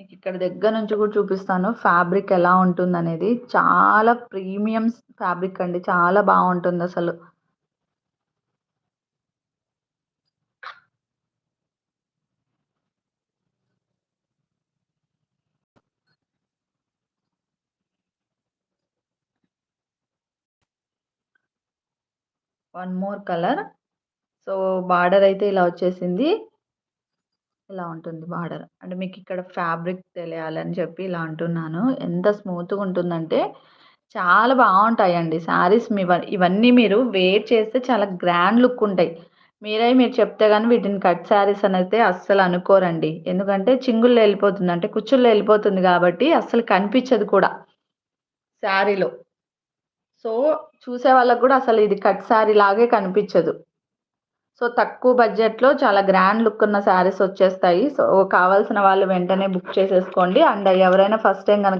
మీకిక్కడ దగ్గర నుంచి కూడా చూపిస్తాను ఫ్యాబ్రిక్ ఎలా ఉంటుందనేది. చాలా ప్రీమియం ఫ్యాబ్రిక్ అండి. చాలా బావుంటుందసలు. One more colour. So, border అయితే ఇలా వచ్చేసింది. ఇలా ఉంటుంది బార్డర్. అంటే మీకిక్కడ ఫ్యాబ్రిక్ తెలియాలని చెప్పి ఇలా అంటున్నాను. ఎంత స్మూత్‌గా ఉంటుందంటే చాలా బావుంటాయండి శారీస్. ఇవన్నీ మీరు వేర్ చేస్తే చాలా గ్రాండ్ లుక్ ఉంటాయి. మీరు చెప్తే గాని వీటిని కట్ శారీస్ అనైతే అస్సలు అనుకోరండి. ఎందుకంటే చింగుల్లో ఎళ్ళిపోతుంది. అంటే కుచ్చుల్లో ఎళ్ళిపోతుంది గాబట్టి అస్సలు కనిపించదు కూడా శారీలో. సో, చూసే వాళ్ళకి గూడా అసలు ఇది కట్ శారీ లాగే కనిపించదు. సో, తక్కువ బడ్జెట్‌లో చాలా గ్రాండ్ లుక్ ఉన్న శారీస్ వచ్చేస్తాయి. సో, కావాల్సిన వాళ్ళు వెంటనే బుక్ చేసేసుకోండి. అండ్ ఎవరైనా ఫస్ట్ టైమ్ గనక